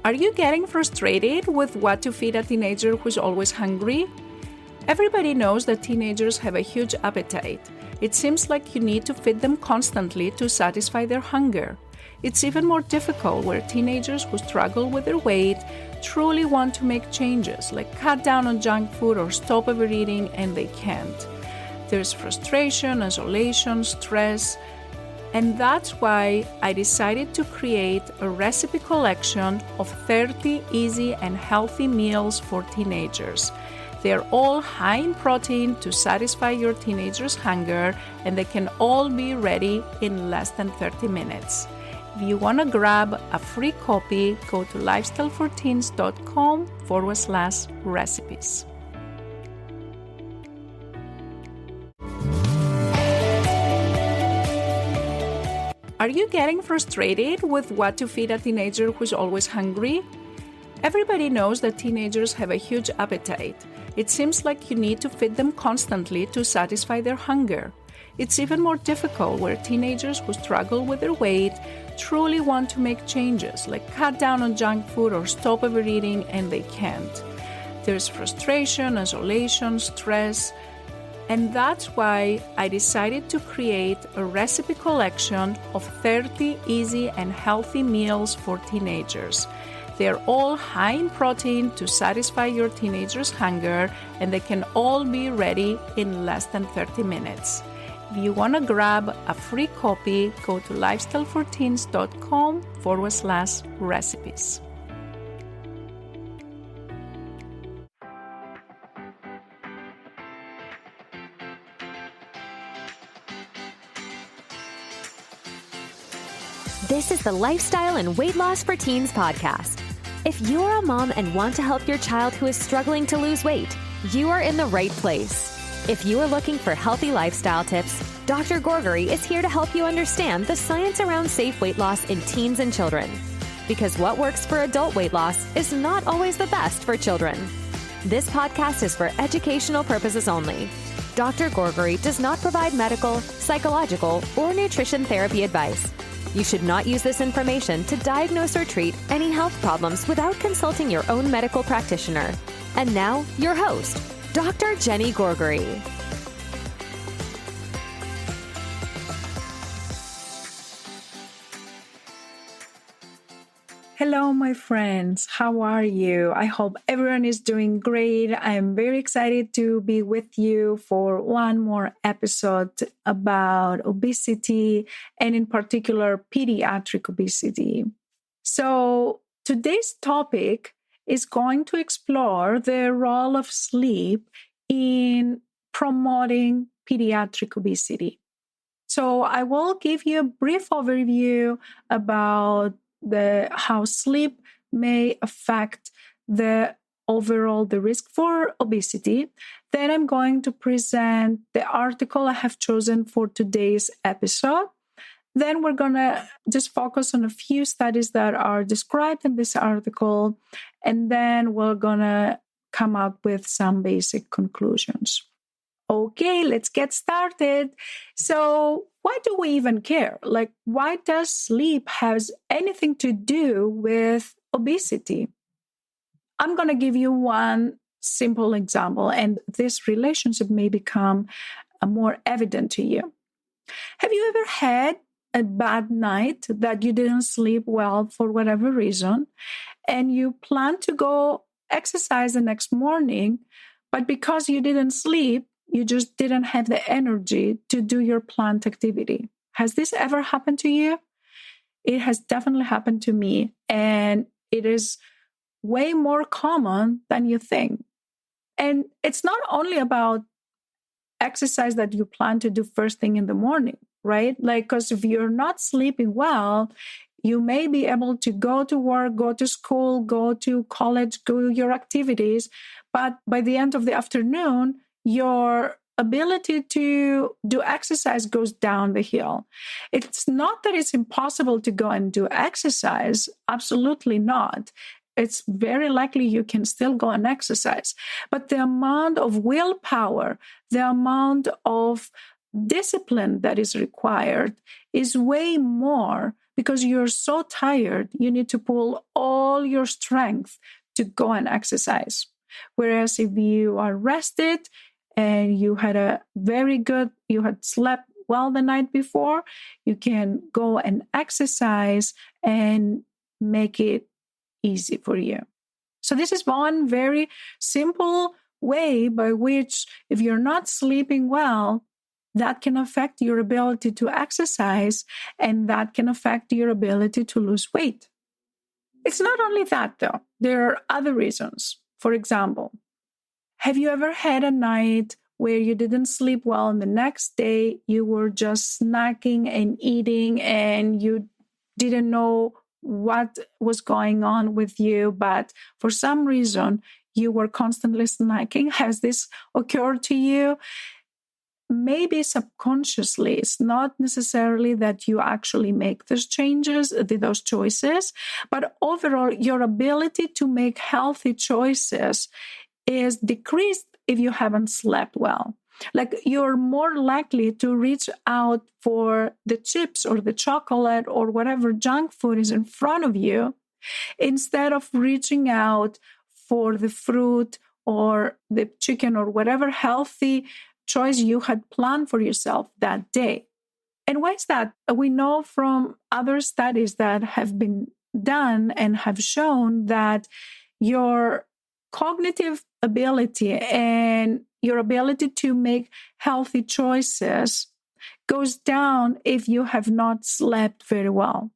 Are you getting frustrated with what to feed a teenager who's always hungry? Everybody knows that teenagers have a huge appetite. It seems like you need to feed them constantly to satisfy their hunger. It's even more difficult where teenagers who struggle with their weight truly want to make changes, like cut down on junk food or stop overeating, and they can't. There's frustration, isolation, stress, and that's why I decided to create a recipe collection of 30 easy and healthy meals for teenagers. They're all high in protein to satisfy your teenager's hunger, and they can all be ready in less than 30 minutes. If you want to grab a free copy, go to lifestyleforteens.com/recipes. Are you getting frustrated with what to feed a teenager who's always hungry? Everybody knows that teenagers have a huge appetite. It seems like you need to feed them constantly to satisfy their hunger. It's even more difficult where teenagers who struggle with their weight truly want to make changes, like cut down on junk food or stop overeating, and they can't. There's frustration, isolation, stress, and that's why I decided to create a recipe collection of 30 easy and healthy meals for teenagers. They're all high in protein to satisfy your teenager's hunger, and they can all be ready in less than 30 minutes. If you want to grab a free copy, go to lifestyleforteens.com/recipes. This is the Lifestyle and Weight Loss for Teens podcast. If you're a mom and want to help your child who is struggling to lose weight, you are in the right place. If you are looking for healthy lifestyle tips, Dr. Gourgari is here to help you understand the science around safe weight loss in teens and children. Because what works for adult weight loss is not always the best for children. This podcast is for educational purposes only. Dr. Gourgari does not provide medical, psychological, or nutrition therapy advice. You should not use this information to diagnose or treat any health problems without consulting your own medical practitioner. And now, your host, Dr. Jenny Gourgari. Hello, my friends. How are you? I hope everyone is doing great. I'm very excited to be with you for one more episode about obesity, and in particular, pediatric obesity. So today's topic is going to explore the role of sleep in promoting pediatric obesity. So I will give you a brief overview about how sleep may affect the risk for obesity. Then I'm going to present the article I have chosen for today's episode. Then we're going to just focus on a few studies that are described in this article, and then we're going to come up with some basic conclusions. Okay, let's get started. So why do we even care? Why does sleep has anything to do with obesity? I'm going to give you one simple example, and this relationship may become more evident to you. Have you ever had a bad night that you didn't sleep well for whatever reason, and you plan to go exercise the next morning, but because you didn't sleep, you just didn't have the energy to do your planned activity? Has this ever happened to you? It has definitely happened to me, and it is way more common than you think. And it's not only about exercise that you plan to do first thing in the morning, right? Because if you're not sleeping well, you may be able to go to work, go to school, go to college, go to your activities, but by the end of the afternoon, your ability to do exercise goes down the hill. It's not that it's impossible to go and do exercise. Absolutely not. It's very likely you can still go and exercise. But the amount of willpower, the amount of discipline that is required is way more because you're so tired, you need to pull all your strength to go and exercise. Whereas if you are rested and you had slept well the night before, you can go and exercise and make it easy for you. So this is one very simple way by which, if you're not sleeping well, that can affect your ability to exercise, and that can affect your ability to lose weight. It's not only that, though. There are other reasons. For example, have you ever had a night where you didn't sleep well and the next day you were just snacking and eating and you didn't know what was going on with you, but for some reason you were constantly snacking? Has this occurred to you? Maybe subconsciously. It's not necessarily that you actually make those changes, those choices, but overall, your ability to make healthy choices is decreased if you haven't slept well. Like, you're more likely to reach out for the chips or the chocolate or whatever junk food is in front of you instead of reaching out for the fruit or the chicken or whatever healthy choice you had planned for yourself that day. And why is that? We know from other studies that have been done and have shown that your cognitive ability and your ability to make healthy choices goes down if you have not slept very well.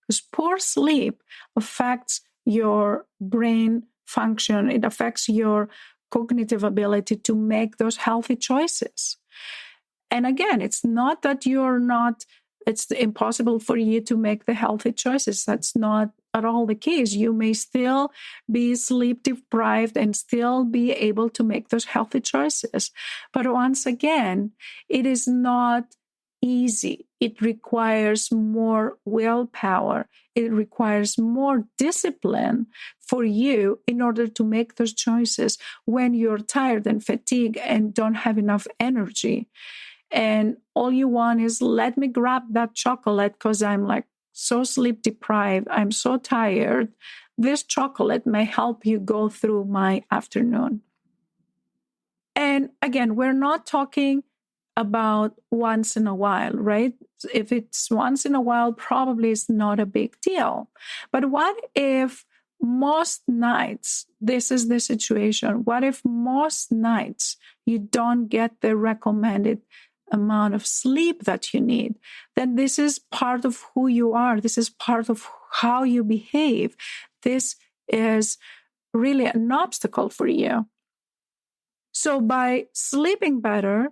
Because poor sleep affects your brain function. It affects your cognitive ability to make those healthy choices. And again, it's not that it's impossible for you to make the healthy choices. That's not at all the case. You may still be sleep deprived and still be able to make those healthy choices. But once again, it is not easy. It requires more willpower. It requires more discipline for you in order to make those choices when you're tired and fatigued and don't have enough energy. And all you want is, let me grab that chocolate because I'm like so sleep deprived. I'm so tired. This chocolate may help you go through my afternoon. And again, we're not talking about once in a while, right? If it's once in a while, probably it's not a big deal. But what if most nights, this is the situation, what if most nights you don't get the recommended amount of sleep that you need? Then this is part of who you are. This is part of how you behave. This is really an obstacle for you. So by sleeping better,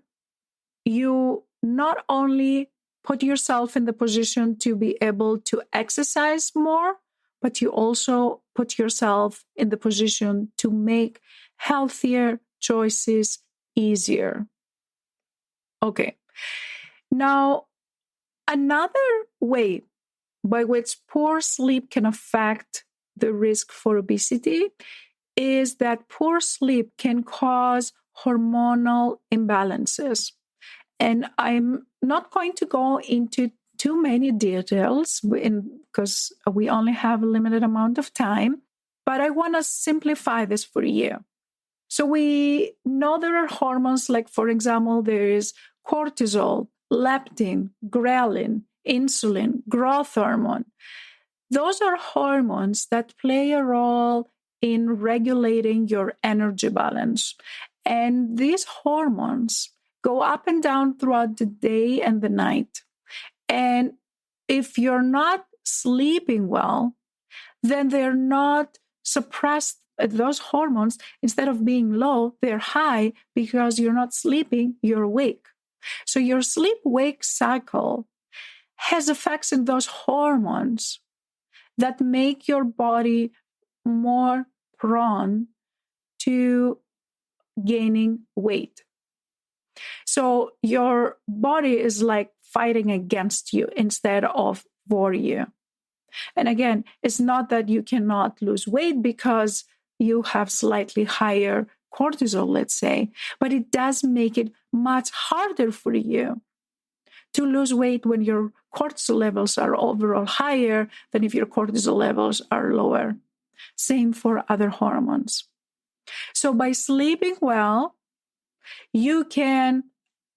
you not only put yourself in the position to be able to exercise more, but you also put yourself in the position to make healthier choices easier. Okay. Now, another way by which poor sleep can affect the risk for obesity is that poor sleep can cause hormonal imbalances. And I'm not going to go into too many details because we only have a limited amount of time, but I want to simplify this for you. So we know there are hormones like, for example, there is cortisol, leptin, ghrelin, insulin, growth hormone. Those are hormones that play a role in regulating your energy balance. And these hormones go up and down throughout the day and the night. And if you're not sleeping well, then they're not suppressed. Those hormones, instead of being low, they're high because you're not sleeping, you're awake. So your sleep-wake cycle has effects in those hormones that make your body more prone to gaining weight. So your body is like fighting against you instead of for you. And again, it's not that you cannot lose weight because you have slightly higher cortisol, let's say, but it does make it much harder for you to lose weight when your cortisol levels are overall higher than if your cortisol levels are lower. Same for other hormones. So by sleeping well, you can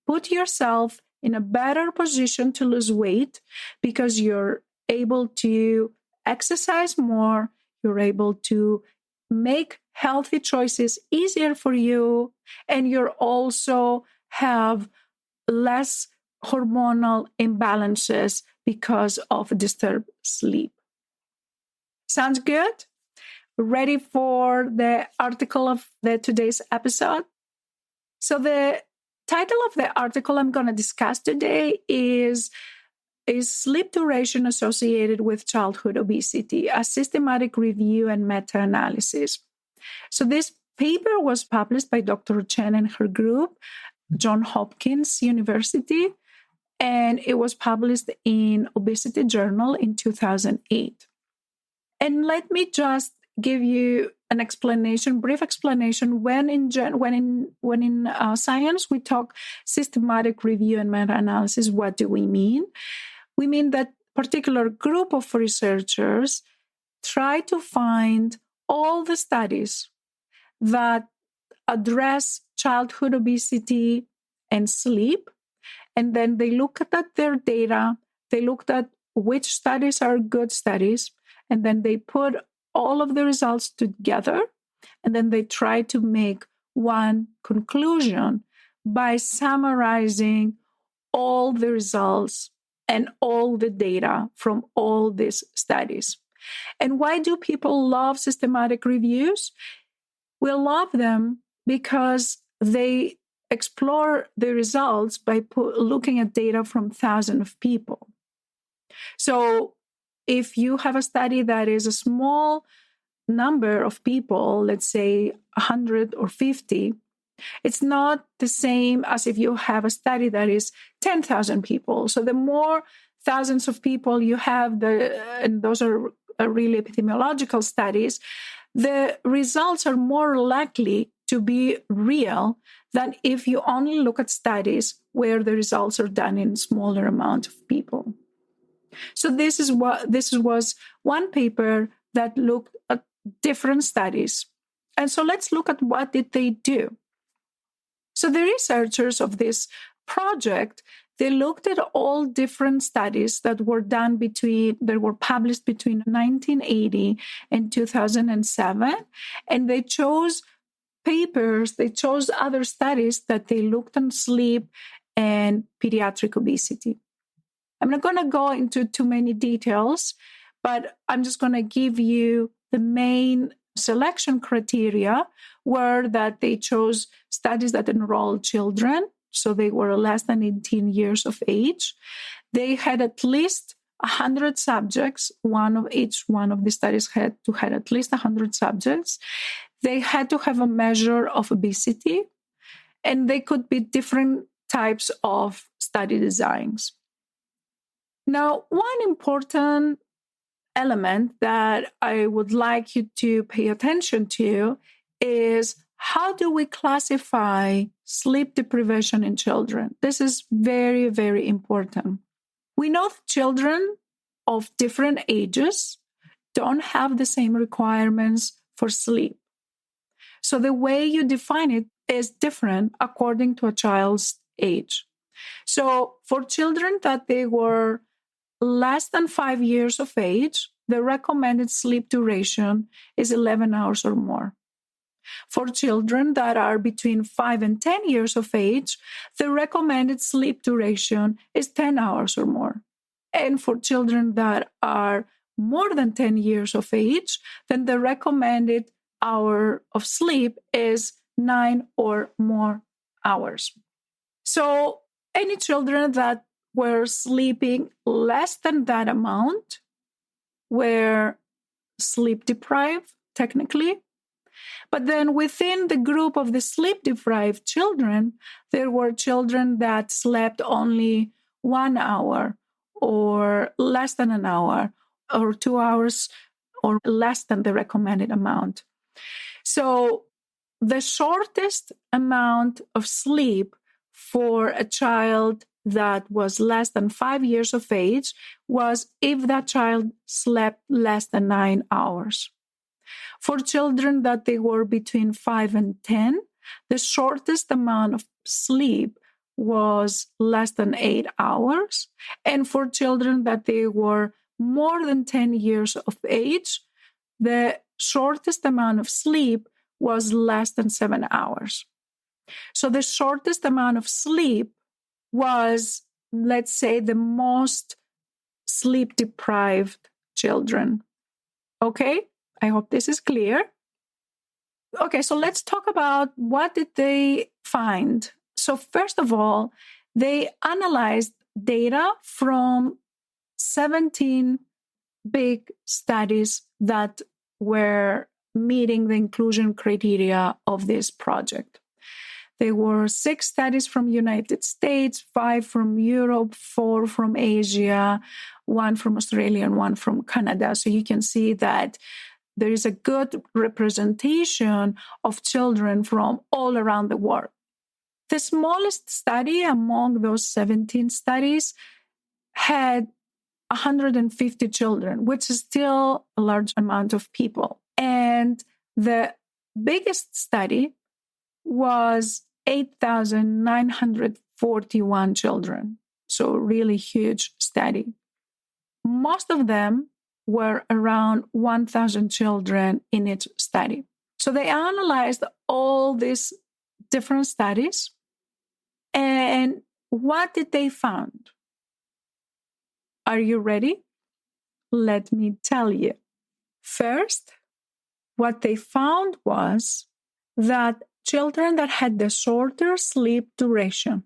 put yourself in a better position to lose weight because you're able to exercise more, you're able to make healthy choices easier for you, and you're also have less hormonal imbalances because of disturbed sleep. Sounds good? Ready for the article of today's episode? So the title of the article I'm going to discuss today is Sleep Duration Associated with Childhood Obesity, a Systematic Review and Meta-analysis. So this paper was published by Dr. Chen and her group, Johns Hopkins University, and it was published in Obesity Journal in 2008. And let me just give you an explanation, brief explanation. When in science we talk systematic review and meta-analysis, what do we mean? We mean that particular group of researchers try to find all the studies that address childhood obesity and sleep, and then they look at their data, they looked at which studies are good studies, and then they put all of the results together, and then they try to make one conclusion by summarizing all the results and all the data from all these studies. And why do people love systematic reviews? We love them because they explore the results by looking at data from thousands of people. So if you have a study that is a small number of people, let's say 100 or 50, it's not the same as if you have a study that is 10,000 people. So the more thousands of people you have, and those are really epidemiological studies, the results are more likely to be real than if you only look at studies where the results are done in smaller amount of people. So this was one paper that looked at different studies. And so let's look at what did they do. So the researchers of this project, they looked at all different studies that were published between 1980 and 2007, and they chose other studies that they looked on sleep and pediatric obesity. I'm not going to go into too many details, but I'm just going to give you the main selection criteria were that they chose studies that enrolled children, so they were less than 18 years of age. They had at least 100 subjects. Each one of the studies had to have at least 100 subjects. They had to have a measure of obesity, and they could be different types of study designs. Now, one important element that I would like you to pay attention to is how do we classify sleep deprivation in children? This is very, very important. We know that children of different ages don't have the same requirements for sleep. So the way you define it is different according to a child's age. So for children that they were less than 5 years of age, the recommended sleep duration is 11 hours or more. For children that are between 5 and 10 years of age, the recommended sleep duration is 10 hours or more. And for children that are more than 10 years of age, then the recommended hour of sleep is 9 or more hours. So any children that were sleeping less than that amount were sleep deprived, technically. But then within the group of the sleep deprived children, there were children that slept only 1 hour or less than an hour or 2 hours or less than the recommended amount. So the shortest amount of sleep for a child that was less than 5 years of age was if that child slept less than 9 hours. For children that they were between 5 and 10, the shortest amount of sleep was less than 8 hours. And for children that they were more than 10 years of age, the shortest amount of sleep was less than 7 hours. So the shortest amount of sleep was, let's say, the most sleep-deprived children. Okay? I hope this is clear. Okay, so let's talk about what did they find. So first of all, they analyzed data from 17 big studies that were meeting the inclusion criteria of this project. There were 6 studies from United States, 5 from Europe, 4 from Asia, 1 from Australia, and 1 from Canada. So you can see that there is a good representation of children from all around the world. The smallest study among those 17 studies had 150 children, which is still a large amount of people. And the biggest study was 8,941 children. So really huge study. Most of them were around 1,000 children in each study. So they analyzed all these different studies. And what did they find? Are you ready? Let me tell you. First, what they found was that children that had the shorter sleep duration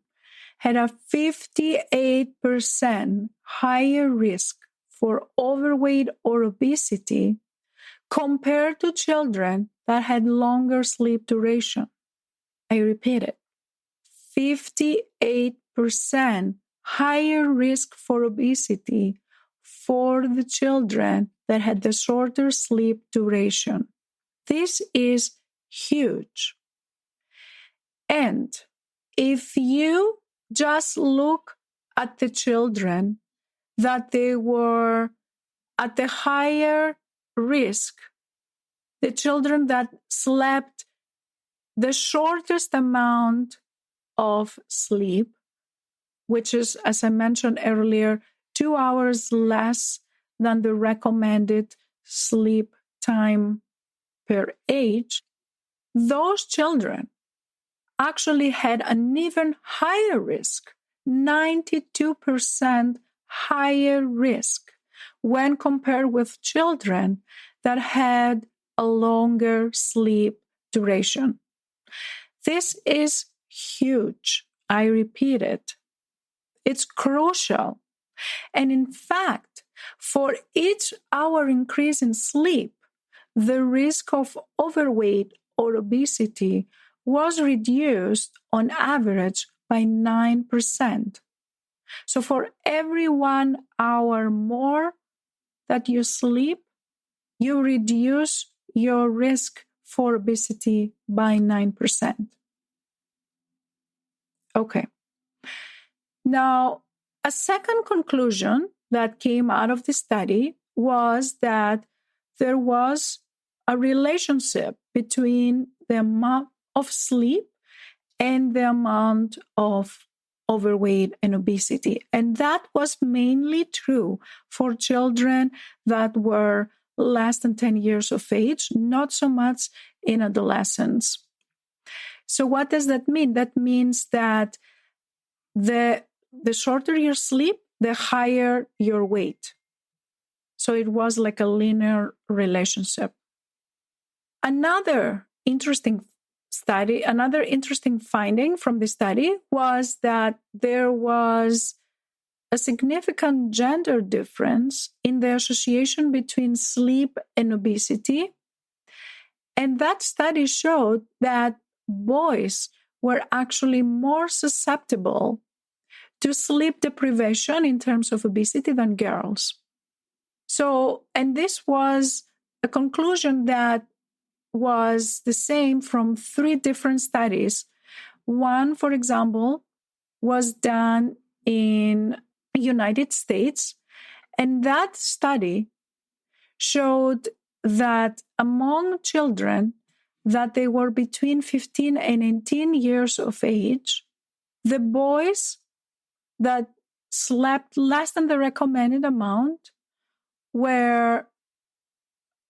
had a 58% higher risk for overweight or obesity compared to children that had longer sleep duration. I repeat it. 58% higher risk for obesity for the children that had the shorter sleep duration. This is huge. And if you just look at the children that they were at the higher risk, the children that slept the shortest amount of sleep, which is, as I mentioned earlier, 2 hours less than the recommended sleep time per age, those children actually had an even higher risk, 92% higher risk when compared with children that had a longer sleep duration. This is huge. I repeat it. It's crucial. And in fact, for each hour increase in sleep, the risk of overweight or obesity was reduced on average by 9%. So for every 1 hour more that you sleep, you reduce your risk for obesity by 9%. Okay. Now, a second conclusion that came out of the study was that there was a relationship between the amount of sleep and the amount of overweight and obesity. And that was mainly true for children that were less than 10 years of age, not so much in adolescents. So what does that mean? That means that the shorter your sleep, the higher your weight. So it was like a linear relationship. Another interesting finding from the study was that there was a significant gender difference in the association between sleep and obesity. And that study showed that boys were actually more susceptible to sleep deprivation in terms of obesity than girls. So, and this was a conclusion that was the same from 3 different studies. One, for example, was done in United States. And that study showed that among children that they were between 15 and 18 years of age, the boys that slept less than the recommended amount were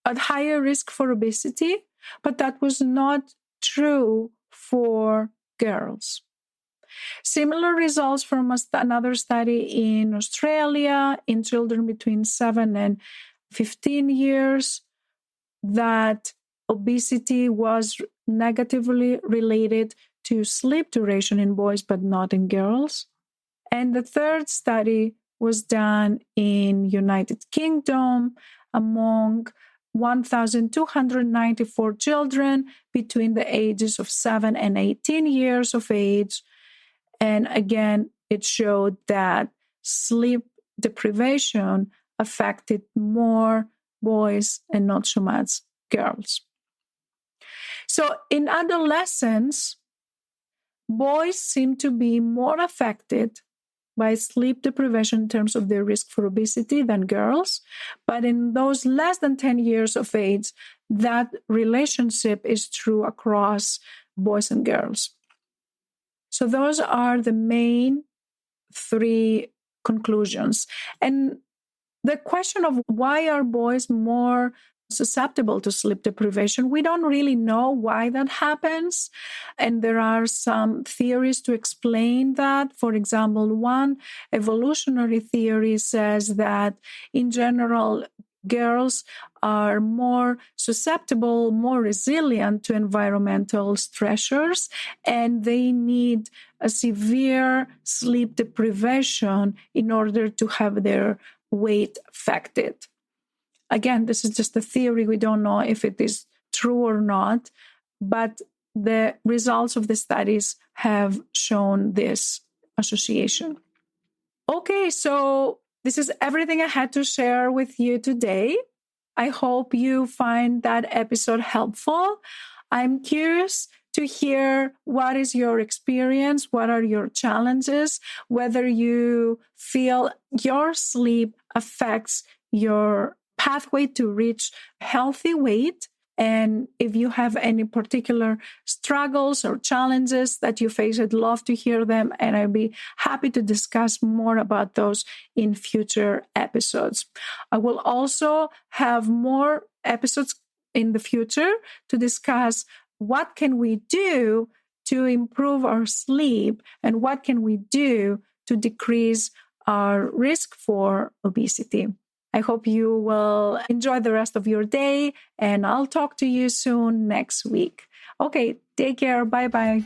at higher risk for obesity, but that was not true for girls. Similar results from another study in Australia in children between 7 and 15 years, that obesity was negatively related to sleep duration in boys, but not in girls. And the third study was done in United Kingdom among 1,294 children between the ages of 7 and 18 years of age. And again, it showed that sleep deprivation affected more boys and not so much girls. So in adolescence, boys seem to be more affected by sleep deprivation in terms of their risk for obesity than girls. But in those less than 10 years of age, that relationship is true across boys and girls. So those are the main three conclusions. And the question of why are boys more susceptible to sleep deprivation, we don't really know why that happens. And there are some theories to explain that. For example, one evolutionary theory says that in general, girls are more susceptible, more resilient to environmental stressors, and they need a severe sleep deprivation in order to have their weight affected. Again, this is just a theory. We don't know if it is true or not, but the results of the studies have shown this association. Okay, so this is everything I had to share with you today. I hope you find that episode helpful. I'm curious to hear what is your experience, what are your challenges, whether you feel your sleep affects your pathway to reach healthy weight, and if you have any particular struggles or challenges that you face, I'd love to hear them, and I'd be happy to discuss more about those in future episodes. I will also have more episodes in the future to discuss what can we do to improve our sleep and what can we do to decrease our risk for obesity. I hope you will enjoy the rest of your day, and I'll talk to you soon next week. Okay, take care. Bye-bye.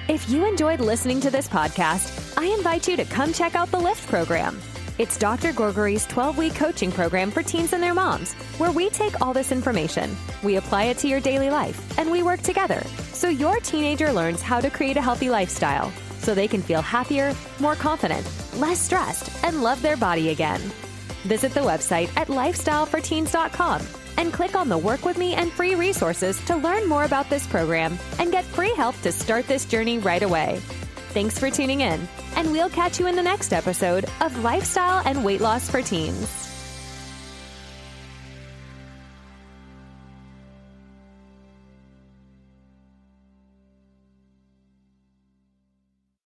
If you enjoyed listening to this podcast, I invite you to come check out the LIFT program. It's Dr. Gourgari's 12-week coaching program for teens and their moms, where we take all this information, we apply it to your daily life, and we work together so your teenager learns how to create a healthy lifestyle so they can feel happier, more confident, less stressed, and love their body again. Visit the website at lifestyleforteens.com and click on the Work With Me and free resources to learn more about this program and get free help to start this journey right away. Thanks for tuning in, and we'll catch you in the next episode of Lifestyle and Weight Loss for Teens.